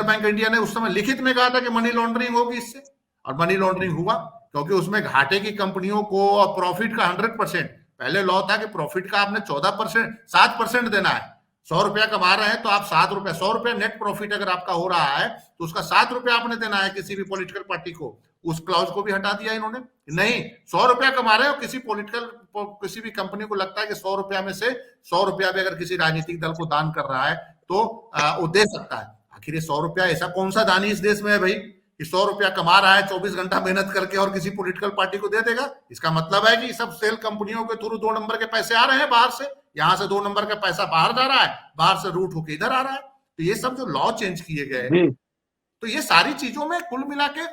बैंक इंडिया ने उस समय लिखित में कहा था कि मनी लॉन्ड्रिंग होगी इससे, और मनी लॉन्ड्रिंग हुआ, क्योंकि उसमें घाटे की कंपनियों को और प्रॉफिट का 100%, पहले लॉ था कि प्रॉफिट का आपने 14%, 7% देना है। 100 रुपया कमा रहे हैं तो आप 7 रुपया, 100 रुपया नेट प्रॉफिट अगर आपका हो रहा है तो उसका 7 रुपया आपने देना है किसी भी पॉलिटिकल पार्टी को। उस क्लॉज को भी हटा दिया इन्होंने। नहीं, 100 रुपया कमा रहे हो, किसी भी कंपनी को लगता है कि 100 रुपया में से 100 रुपया भी अगर किसी राजनीतिक दल को दान कर रहा है तो वो दे सकता है। आखिर 100 रुपया ऐसा कौन सा दानी इस देश में है भाई कि 100 रुपया कमा रहा है 24 घंटा मेहनत करके और किसी पॉलिटिकल पार्टी को दे देगा? इसका मतलब है कि सब सेल कंपनियों के थ्रू 2 नंबर के पैसे आ रहे हैं बाहर से, यहाँ से 2 नंबर का पैसा बाहर जा रहा है, बाहर से रूट होकर इधर आ रहा है। तो ये सब जो लॉ चेंज किए गए, तो ये सारी चीजों में कुल मिला के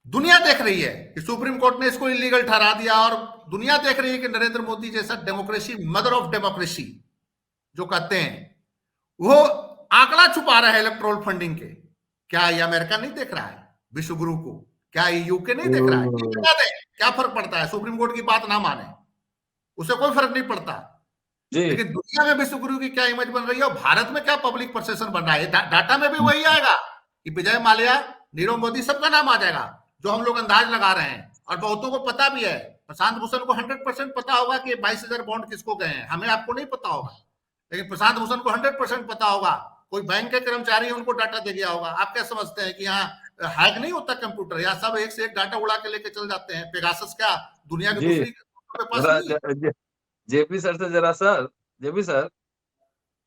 दुनिया देख रही है कि सुप्रीम कोर्ट ने इसको इलीगल ठहरा दिया, और दुनिया देख रही है कि नरेंद्र मोदी जैसा डेमोक्रेसी, मदर ऑफ डेमोक्रेसी जो कहते हैं, वो आंकड़ा छुपा रहा है इलेक्ट्रोल फंडिंग के। क्या ये अमेरिका नहीं देख रहा है विश्व गुरु को? क्या ये यूके नहीं देख रहा है? क्या फर्क पड़ता है? सुप्रीम कोर्ट की बात ना माने, उसे कोई फर्क नहीं पड़ता। लेकिन दुनिया में विश्व गुरु की क्या इमेज बन रही है और भारत में क्या पब्लिक परसेप्शन बन रहा है, डाटा में भी वही आएगा कि विजय माल्या, नीरव मोदी, सबका नाम आ जाएगा, जो हम लोग अंदाज लगा रहे हैं। और बहुतों को पता भी है, प्रशांत भूषण को 100% पता होगा कि 22,000 बॉन्ड किसको गए हैं। हमें आपको नहीं पता होगा, लेकिन प्रशांत भूषण को 100% पता होगा। कोई बैंक के कर्मचारी उनको डाटा दे गया होगा। आप क्या समझते हैं कि यहाँ हैक नहीं होता कंप्यूटर? यहाँ सब एक से एक डाटा उड़ा के लेके चल जाते हैं। पेगासस क्या दुनिया के दूसरी के पास? जेपी सर से जरा सर, जेपी सर,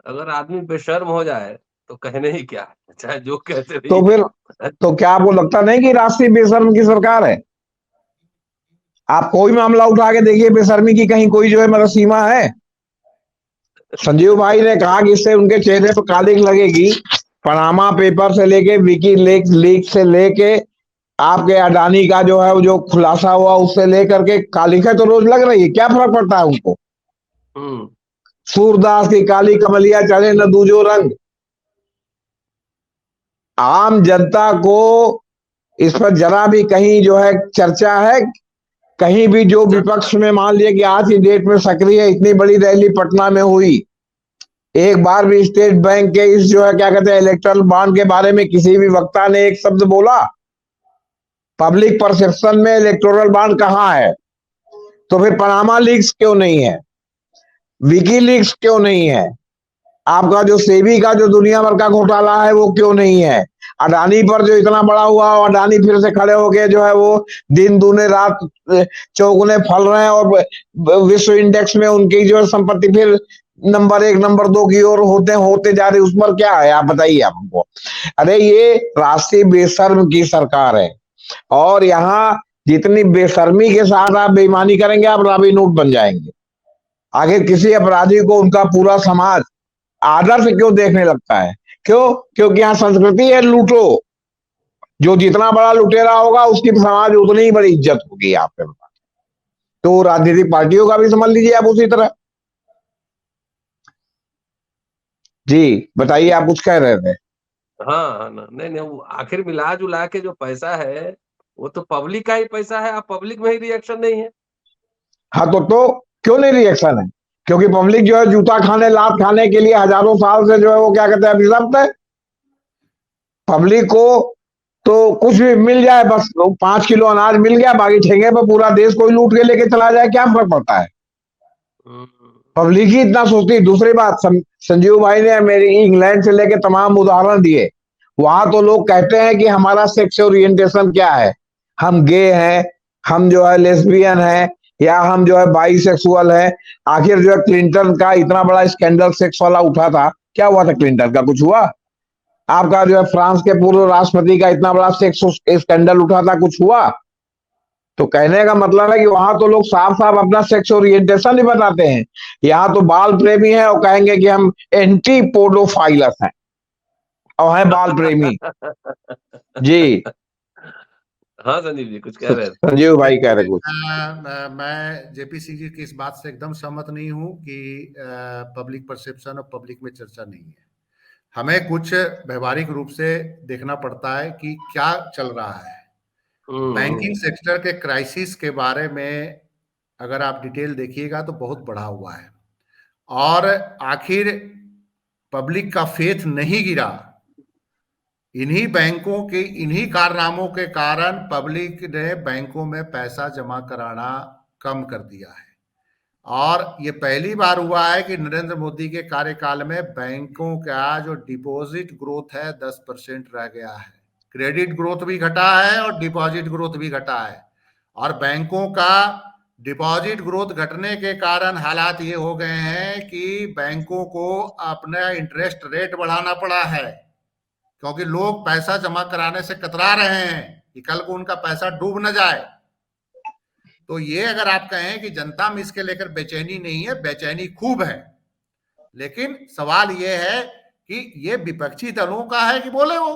अगर आदमी बेशर्म हो जाए तो कहने ही क्या, चाहे जो कहते रहिए। तो फिर तो क्या आपको लगता नहीं कि राष्ट्रीय बेशर्म की सरकार है? आप कोई मामला उठा के देखिए, बेशर्मी की कहीं कोई जो है मतलब सीमा है? संजीव भाई ने कहा कि इससे उनके चेहरे पर कालिक लगेगी। पनामा पेपर से लेके विकी लीक से लेके आपके अडानी का जो है वो जो खुलासा हुआ उससे लेकर के कालिका तो रोज लग रही है। क्या फर्क पड़ता है उनको? सूरदास की काली कमलिया चढ़े न दूजो रंग। आम जनता को इस पर जरा भी कहीं जो है चर्चा है? कहीं भी जो विपक्ष में मान लिया कि आज की डेट में सक्रिय इतनी बड़ी रैली पटना में हुई, एक बार भी स्टेट बैंक के इस जो है क्या कहते हैं इलेक्टोरल बॉन्ड के बारे में किसी भी वक्ता ने एक शब्द बोला? पब्लिक परसेप्शन में इलेक्टोरल बॉन्ड कहां है? तो फिर पनामा लीक्स क्यों नहीं है? विकीलीक्स क्यों नहीं है? आपका जो सेबी का जो दुनिया भर का घोटाला है वो क्यों नहीं है? अडानी पर जो इतना बड़ा हुआ, अडानी फिर से खड़े हो गए जो है वो दिन दूने रात चौगुने फल रहे हैं और विश्व इंडेक्स में उनकी जो संपत्ति फिर नंबर 1 नंबर 2 की ओर होते जा रही, उस पर क्या है आप बताइए आप हमको। अरे ये राष्ट्रीय बेशर्म की सरकार है और यहाँ जितनी बेशर्मी के साथ आप बेईमानी करेंगे आप रॉबिनहुड बन जाएंगे। आखिर किसी अपराधी को उनका पूरा समाज आदर से क्यों देखने लगता है? क्यों? क्योंकि यहाँ संस्कृति है लूटो, जो जितना बड़ा लुटेरा होगा उसकी समाज उतनी ही बड़ी इज्जत होगी यहाँ पे। तो राजनीतिक पार्टियों का भी समझ लीजिए आप उसी तरह। जी बताइए, आप कुछ कह रहे थे। हाँ नहीं वो आखिर मिला जुला के जो पैसा है वो तो पब्लिक का ही पैसा है। आप पब्लिक में ही रिएक्शन नहीं है। हाँ तो क्यों नहीं रिएक्शन है? क्योंकि पब्लिक जो है जूता खाने लात खाने के लिए हजारों साल से जो है वो क्या कहते हैं अभिशप्त है। पब्लिक को तो कुछ भी मिल जाए, बस 5 किलो अनाज मिल गया, बाकी ठेंगे पे पूरा देश कोई लूट के लेके चला जाए, क्या फर्क पड़ता है? पब्लिक ही इतना सोचती है। दूसरी बात, संजीव भाई ने मेरी इंग्लैंड से लेके तमाम उदाहरण दिए। वहां तो लोग कहते हैं कि हमारा सेक्स ओरिएंटेशन क्या है, हम गे हैं, हम जो है लेस्बियन है, या हम जो है बाइसेक्सुअल है। आखिर जो है क्लिंटन का इतना बड़ा स्कैंडल सेक्स वाला उठा था, क्या हुआ था क्लिंटन का? कुछ हुआ? आपका जो है फ्रांस के पूर्व राष्ट्रपति का इतना बड़ा सेक्स स्कैंडल उठा था, कुछ हुआ? तो कहने का मतलब है कि वहां तो लोग साफ साफ अपना सेक्स ओरिएंटेशन ही बताते हैं। यहाँ तो बाल प्रेमी है और कहेंगे कि हम एंटी पोडोफाइलस हैं और हैं बाल प्रेमी। जी हाँ संजीव जी कुछ कह रहे थे। संजीव भाई कह रहे कुछ। मैं जेपीसी जी की इस बात से एकदम सहमत नहीं हूं कि पब्लिक परसेप्शन और पब्लिक में चर्चा नहीं है। हमें कुछ व्यवहारिक रूप से देखना पड़ता है कि क्या चल रहा है। बैंकिंग सेक्टर के क्राइसिस के बारे में अगर आप डिटेल देखिएगा तो बहुत बढ़ा हुआ है और आखिर पब्लिक का फेथ नहीं गिरा। इन्हीं बैंकों के इन्हीं कारनामों के कारण पब्लिक ने बैंकों में पैसा जमा कराना कम कर दिया है और ये पहली बार हुआ है कि नरेंद्र मोदी के कार्यकाल में बैंकों का जो डिपॉजिट ग्रोथ है 10% रह गया है। क्रेडिट ग्रोथ भी घटा है और डिपॉजिट ग्रोथ भी घटा है और बैंकों का डिपॉजिट ग्रोथ घटने के कारण हालात ये हो गए हैं कि बैंकों को अपना इंटरेस्ट रेट बढ़ाना पड़ा है क्योंकि लोग पैसा जमा कराने से कतरा रहे हैं कि कल को उनका पैसा डूब न जाए। तो ये अगर आप कहें कि जनता में इसके लेकर बेचैनी नहीं है, बेचैनी खूब है, लेकिन सवाल ये है कि ये विपक्षी दलों का है कि बोले वो।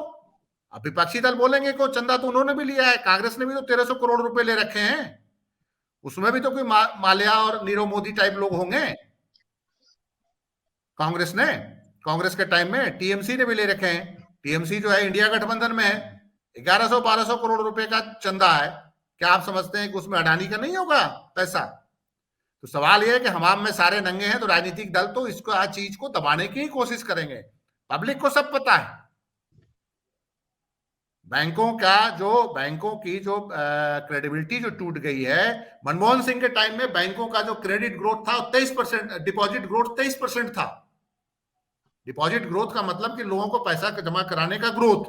अब विपक्षी दल बोलेंगे को चंदा तो उन्होंने भी लिया है, कांग्रेस ने भी तो 1300 करोड़ रुपए ले रखे हैं, उसमें भी तो कोई माल्या और नीरव मोदी टाइप लोग होंगे। कांग्रेस के टाइम में टीएमसी ने भी ले रखे हैं। टीएमसी जो है इंडिया गठबंधन में है, 1100-1200 करोड़ रुपए का चंदा है। क्या आप समझते हैं कि उसमें अडानी का नहीं होगा पैसा? तो सवाल यह है कि हमाम में सारे नंगे हैं, तो राजनीतिक दल तो इसको आज चीज को दबाने की कोशिश करेंगे। पब्लिक को सब पता है। बैंकों की जो क्रेडिबिलिटी जो टूट गई है, मनमोहन सिंह के टाइम में बैंकों का जो क्रेडिट ग्रोथ था 23%, डिपॉजिट ग्रोथ 23% था। डिपॉजिट ग्रोथ का मतलब कि लोगों को पैसा जमा कराने का ग्रोथ।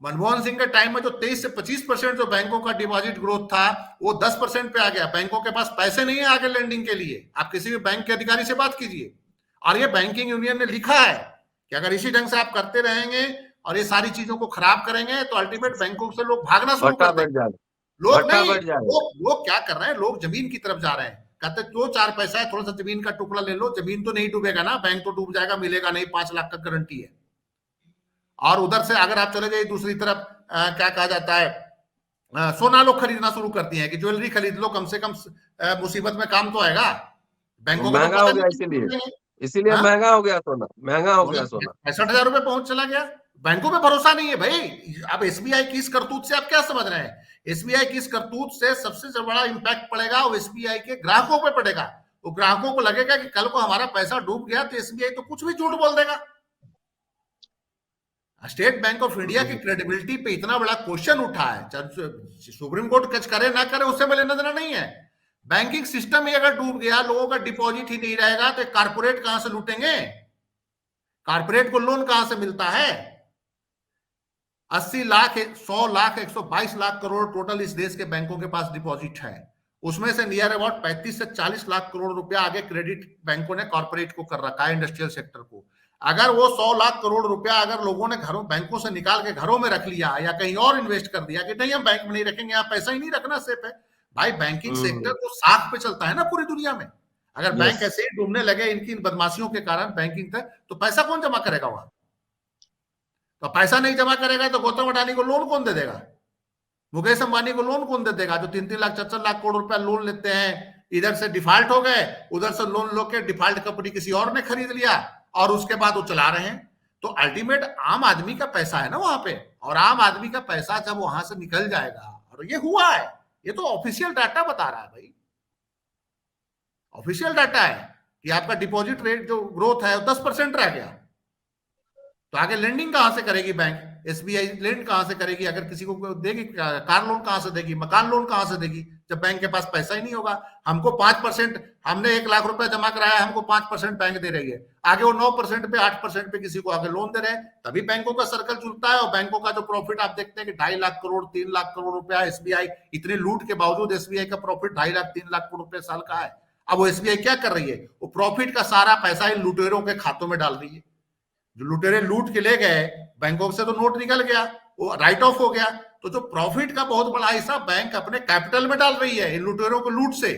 मनमोहन सिंह के टाइम में जो 23 से 25% जो बैंकों का डिपॉजिट ग्रोथ था वो 10% पे आ गया। बैंकों के पास पैसे नहीं है आगे लेंडिंग के लिए। आप किसी भी बैंक के अधिकारी से बात कीजिए और ये बैंकिंग यूनियन ने लिखा है कि अगर इसी ढंग से आप करते रहेंगे और ये सारी चीजों को खराब करेंगे तो अल्टीमेट बैंकों से लोग भागना शुरू कर देंगे। लोग क्या कर रहे हैं, लोग जमीन की तरफ जा रहे हैं। कहते जो 4 पैसा है थोड़ा सा जमीन का टुकड़ा ले लो, जमीन तो नहीं डूबेगा ना, बैंक तो डूब जाएगा, मिलेगा नहीं, 5 लाख का गारंटी है। और उधर से अगर आप चले जाइए दूसरी तरफ क्या कहा जाता है, सोना लोग खरीदना शुरू करती हैं कि ज्वेलरी खरीद लो, कम से कम मुसीबत में काम तो आएगा। बैंकों महंगा हो गया, इसीलिए महंगा हो गया सोना, महंगा हो गया सोना। 65,000 रुपए पहुंच चला गया। बैंकों पे भरोसा नहीं है भाई। अब एसबीआई की इस करतूत से आप क्या समझ रहे हैं? एसबीआई की इस करतूत से सबसे बड़ा इंपैक्ट पड़ेगा वो एसबीआई के ग्राहकों पे पड़ेगा। वो ग्राहकों को लगेगा कि कल को हमारा पैसा डूब गया तो एसबीआई तो कुछ भी झूठ बोल देगा। स्टेट बैंक ऑफ इंडिया की क्रेडिबिलिटी पे इतना बड़ा क्वेश्चन उठा है, सुप्रीम कोर्ट कच करे ना करे उससे में लेना देना नहीं है। बैंकिंग सिस्टम ही अगर डूब गया, लोगों का डिपॉजिट ही नहीं रहेगा, तो कारपोरेट कहां से लूटेंगे? कारपोरेट को लोन कहां से मिलता है? 80 लाख 100 लाख 122 लाख करोड़ टोटल इस देश के बैंकों के पास डिपॉजिट है। उसमें से नियर अबाउट 35 से 40 लाख करोड़ रुपया आगे क्रेडिट बैंकों ने कॉर्पोरेट को कर रखा है, इंडस्ट्रियल सेक्टर को। अगर वो 100 लाख करोड़ रुपया अगर लोगों ने घरों बैंकों से निकाल के घरों में रख लिया या कहीं और इन्वेस्ट कर दिया कि नहीं हम बैंक में नहीं रखेंगे, यहाँ पैसा ही नहीं रखना सेफ है। भाई बैंकिंग सेक्टर तो साख पे चलता है ना पूरी दुनिया में। अगर बैंक ऐसे ही डूबने लगे इनकी बदमाशियों के कारण बैंकिंग तक, तो पैसा कौन जमा करेगा वहां? तो पैसा नहीं जमा करेगा तो गौतम अडानी को लोन कौन दे देगा? मुकेश अंबानी को लोन कौन दे देगा? जो 3-3 लाख 4-4 लाख करोड़ रुपया लोन लेते हैं, इधर से डिफॉल्ट हो गए, उधर से लोन लो के डिफॉल्ट कंपनी किसी और ने खरीद लिया और उसके बाद वो चला रहे हैं। तो अल्टीमेट आम आदमी का पैसा है ना वहां पे, और आम आदमी का पैसा जब वहां से निकल जाएगा, और ये हुआ है, ये तो ऑफिशियल डाटा बता रहा है भाई, ऑफिशियल डाटा है कि आपका डिपॉजिट रेट जो ग्रोथ है 10% रह गया। तो आगे लेंडिंग कहां से करेगी बैंक? एसबीआई लेंड कहां से करेगी? अगर किसी को देगी कार लोन कहां से देगी? मकान लोन कहां से देगी जब बैंक के पास पैसा ही नहीं होगा? हमको 5%, हमने 1 लाख रुपया जमा कराया, हमको 5% बैंक दे रही है, आगे वो 9% पे 8% पे किसी को आगे लोन दे रहे हैं, तभी बैंकों का सर्कल चलता है। और बैंकों का जो प्रॉफिट आप देखते हैं कि 2.5 लाख करोड़ 3 लाख करोड़ रुपया एसबीआई, इतने लूट के बावजूद एसबीआई का प्रॉफिट 2.5 लाख 3 लाख करोड़ रुपया साल का है। अब वो एसबीआई क्या कर रही है? वो प्रॉफिट का सारा पैसा इन लुटेरों के खातों में डाल रही है। जो लुटेरे लूट के ले गए, बैंकों से तो नोट निकल गया, वो राइट ऑफ हो गया, तो जो प्रॉफिट का बहुत बड़ा हिस्सा बैंक अपने कैपिटल में डाल रही है इन लुटेरों को लूट से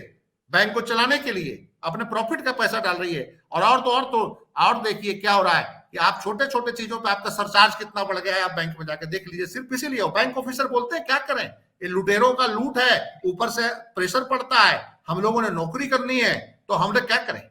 बैंक को चलाने के लिए अपने प्रॉफिट का पैसा डाल रही है। और देखिए क्या हो रहा है कि आप छोटे छोटे चीजों पे आपका सरचार्ज कितना बढ़ गया है, आप बैंक में जाके देख लीजिए। सिर्फ इसीलिए बैंक ऑफिसर बोलते हैं क्या करें, ये लुटेरों का लूट है, ऊपर से प्रेशर पड़ता है, हम लोगों ने नौकरी करनी है, तो हम लोग क्या करें?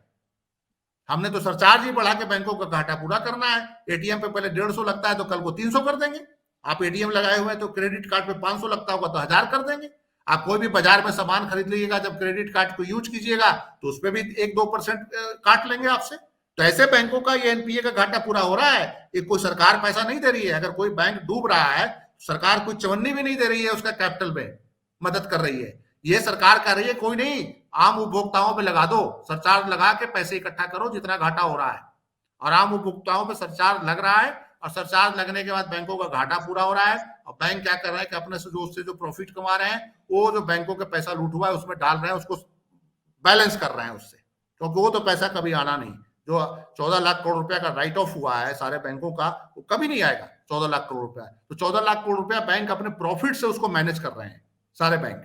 हमने तो सरचार्ज ही बढ़ा के बैंकों का घाटा पूरा करना है। एटीएम पे पहले 150 लगता है तो कल को 300 कर देंगे। आप एटीएम लगाए हुए हैं तो क्रेडिट कार्ड पे 500 लगता होगा तो 1000 कर देंगे। आप कोई भी बाजार में सामान खरीद लीजिएगा, जब क्रेडिट कार्ड को यूज कीजिएगा तो उस पर भी 1-2% काट लेंगे आपसे। तो ऐसे बैंकों का ये एनपीए का घाटा पूरा हो रहा है। ये कोई सरकार पैसा नहीं दे रही है। अगर कोई बैंक डूब रहा है, सरकार कोई चवन्नी भी नहीं दे रही है, उसका कैपिटल में मदद कर रही है। ये सरकार कर रही है, कोई नहीं, आम उपभोक्ताओं पे लगा दो, सरचार्ज लगा के पैसे इकट्ठा करो जितना घाटा हो रहा है। और आम उपभोक्ताओं पे सरचार्ज लग रहा है, और सरचार्ज लगने के बाद बैंकों का घाटा पूरा हो रहा है। और बैंक क्या कर रहा है कि अपने से उससे जो प्रॉफिट कमा रहे हैं, वो जो बैंकों का पैसा लूट हुआ है उसमें डाल रहे हैं, उसको बैलेंस कर रहे हैं उससे, क्योंकि वो तो पैसा कभी आना नहीं। जो 14 लाख करोड़ रुपया का राइट ऑफ हुआ है सारे बैंकों का, वो कभी नहीं आएगा 14 लाख करोड़ रुपया। तो 14 लाख करोड़ रुपया बैंक अपने प्रॉफिट से उसको मैनेज कर रहे हैं सारे बैंक।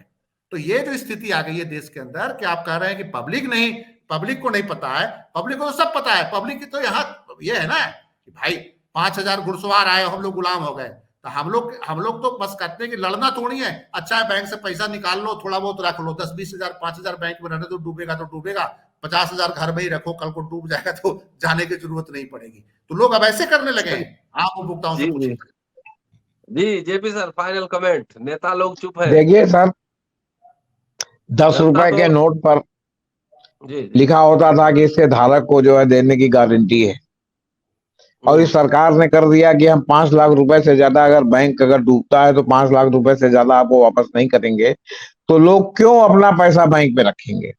तो ये जो स्थिति आ गई है देश के अंदर कि आप कह रहे हैं कि पब्लिक को नहीं पता है, पब्लिक को तो सब पता है। पब्लिक की तो यहाँ ये है ना कि भाई 5000 घुड़सवार आए, हम लोग गुलाम हो गए। तो हम लोग तो बस कहते हैं कि लड़ना थोड़ी है, अच्छा है बैंक से पैसा निकाल लो, थोड़ा बहुत रख लो, 10-20 हजार 5000 बैंक में रहने तो डूबेगा 50,000 घर में ही रखो, कल को डूब जाएगा तो जाने की जरूरत नहीं पड़ेगी। तो लोग अब ऐसे करने लगे हैं। आप उपभोक्ताओं से पूछिए। जी जेपी सर, फाइनल कमेंट। नेता लोग चुप है। देखिए सर, 10 रुपए के नोट पर लिखा होता था कि इसके धारक को जो है देने की गारंटी है, और इस सरकार ने कर दिया कि हम 5 लाख रुपए से ज्यादा, अगर बैंक अगर डूबता है तो 5 लाख रुपए से ज्यादा आपको वापस नहीं करेंगे। तो लोग क्यों अपना पैसा बैंक में रखेंगे?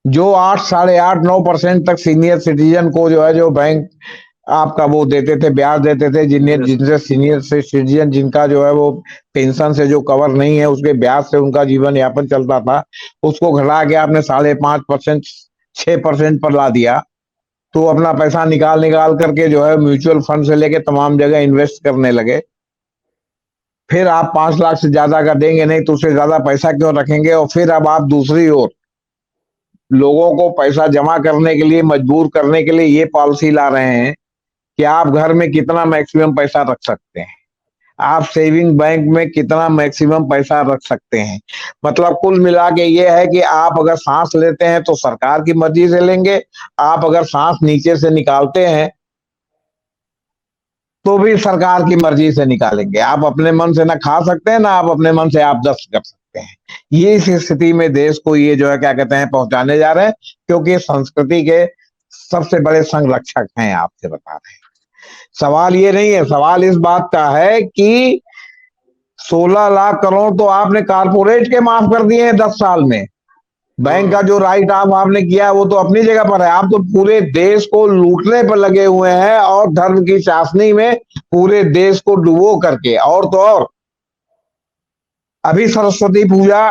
जो 8, 8.5, 9% तक सीनियर सिटीजन को जो है, जो बैंक आपका वो देते थे, ब्याज देते थे, जिनसे सीनियर सिटीजन जिनका जो है वो पेंशन से जो कवर नहीं है, उसके ब्याज से उनका जीवन यापन चलता था, उसको घटा के आपने 5.5%, 6% पर ला दिया। तो अपना पैसा निकाल करके जो है म्यूचुअल फंड से लेके तमाम जगह इन्वेस्ट करने लगे। फिर आप 5 लाख से ज्यादा का देंगे नहीं तो उससे ज्यादा पैसा क्यों रखेंगे? और फिर अब आप दूसरी ओर लोगों को पैसा जमा करने के लिए मजबूर करने के लिए ये पॉलिसी ला रहे हैं कि आप घर में कितना मैक्सिमम पैसा रख सकते हैं, आप सेविंग बैंक में कितना मैक्सिमम पैसा रख सकते हैं। मतलब कुल मिला के ये है कि आप अगर सांस लेते हैं तो सरकार की मर्जी से लेंगे, आप अगर सांस नीचे से निकालते हैं तो भी सरकार की मर्जी से निकालेंगे। आप अपने मन से ना खा सकते हैं, ना आप अपने मन से आप जब्त कर सकते हैं। ये इस स्थिति में देश को ये जो है क्या कहते हैं पहुंचाने जा रहे हैं, क्योंकि संस्कृति के सबसे बड़े संरक्षक हैं, आपसे बता रहे हैं। सवाल ये नहीं है, सवाल इस बात का है कि 16 लाख करोड़ तो आपने कारपोरेट के माफ कर दिए हैं 10 साल में। बैंक का जो राइट ऑफ आपने किया वो तो अपनी जगह पर है। आप तो पूरे देश को लूटने पर लगे हुए हैं और धर्म की चाशनी में पूरे देश को डुबो करके। और तो और अभी सरस्वती पूजा,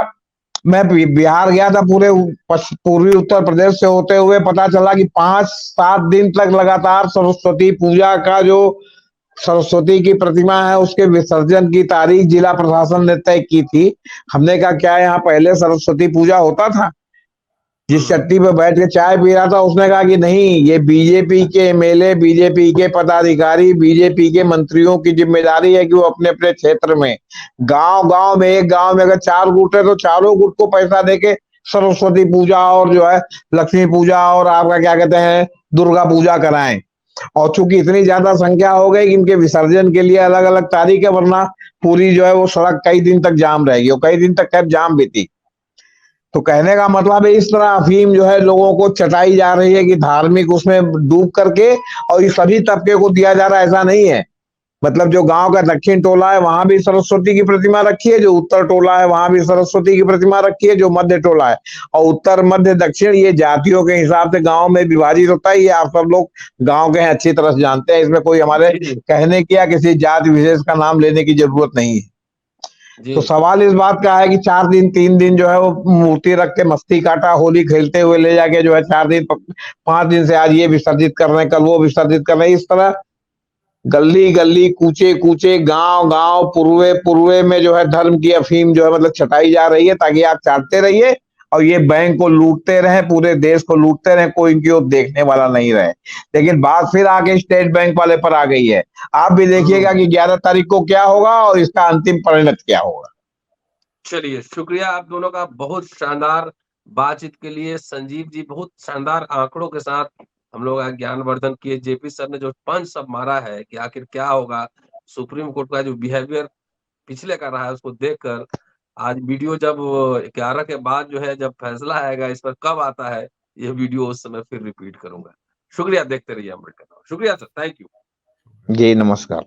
मैं बिहार गया था, पूरे पूर्वी उत्तर प्रदेश से होते हुए पता चला कि 5-7 दिन तक लगातार सरस्वती पूजा का जो सरस्वती की प्रतिमा है उसके विसर्जन की तारीख जिला प्रशासन ने तय की थी। हमने कहा क्या यहाँ पहले सरस्वती पूजा होता था? जिस चट्टी पे बैठ के चाय पी रहा था उसने कहा कि नहीं, ये बीजेपी के एमएलए, बीजेपी के पदाधिकारी, बीजेपी के मंत्रियों की जिम्मेदारी है कि वो अपने अपने क्षेत्र में गांव गांव में, एक गांव में अगर 4 गुट है तो चारों गुट को पैसा देके सरस्वती पूजा और जो है लक्ष्मी पूजा और आपका क्या कहते हैं दुर्गा पूजा कराएं। और चूंकि इतनी ज्यादा संख्या हो गई कि इनके विसर्जन के लिए अलग अलग तारीख है, वरना पूरी जो है वो सड़क कई दिन तक जाम रहेगी, और कई दिन तक खैर जाम भी थी। तो कहने का मतलब है इस तरह अफीम जो है लोगों को चटाई जा रही है कि धार्मिक उसमें डूब करके, और ये सभी तबके को दिया जा रहा है, ऐसा नहीं है। मतलब जो गांव का दक्षिण टोला है वहां भी सरस्वती की प्रतिमा रखी है, जो उत्तर टोला है वहां भी सरस्वती की प्रतिमा रखी है, जो मध्य टोला है और उत्तर मध्य दक्षिण ये जातियों के हिसाब से गांव में विभाजित होता है। ये आप सब लोग गांव के हैं, अच्छी तरह से जानते हैं। इसमें कोई हमारे कहने की या किसी जाति विशेष का नाम लेने की जरूरत नहीं है। तो सवाल इस बात का है कि 4 दिन 3 दिन जो है वो मूर्ति रख के मस्ती काटा, होली खेलते हुए ले जाके जो है 4 दिन 5 दिन से आज ये विसर्जित कर रहे हैं, कल वो विसर्जित कर रहे हैं। इस तरह गली गली, कूचे कूचे, गांव गांव, पूर्वे पूर्वे में जो है धर्म की अफीम जो है मतलब छटाई जा रही है, ताकि आप चाटते रहिए और ये बैंक को लूटते रहे, पूरे देश को लूटते रहे, कोई इनकी ओर देखने वाला नहीं रहे। लेकिन बात फिर आके स्टेट बैंक वाले पर आ गई है। आप भी देखिएगा कि 11 तारीख को क्या होगा और इसका अंतिम परिणत क्या होगा। चलिए, शुक्रिया आप दोनों का बहुत शानदार बातचीत के लिए। संजीव जी बहुत शानदार आंकड़ों के साथ हम लोग ज्ञानवर्धन किए। जेपी सर ने जो पंच सब मारा है कि आखिर क्या होगा, सुप्रीम कोर्ट का जो बिहेवियर पिछले का रहा है उसको देखकर आज वीडियो जब 11 के बाद जो है जब फैसला आएगा इस पर कब आता है, ये वीडियो उस समय फिर रिपीट करूंगा। शुक्रिया, देखते रहिए अमृत। शुक्रिया सर, थैंक यू जी नमस्कार।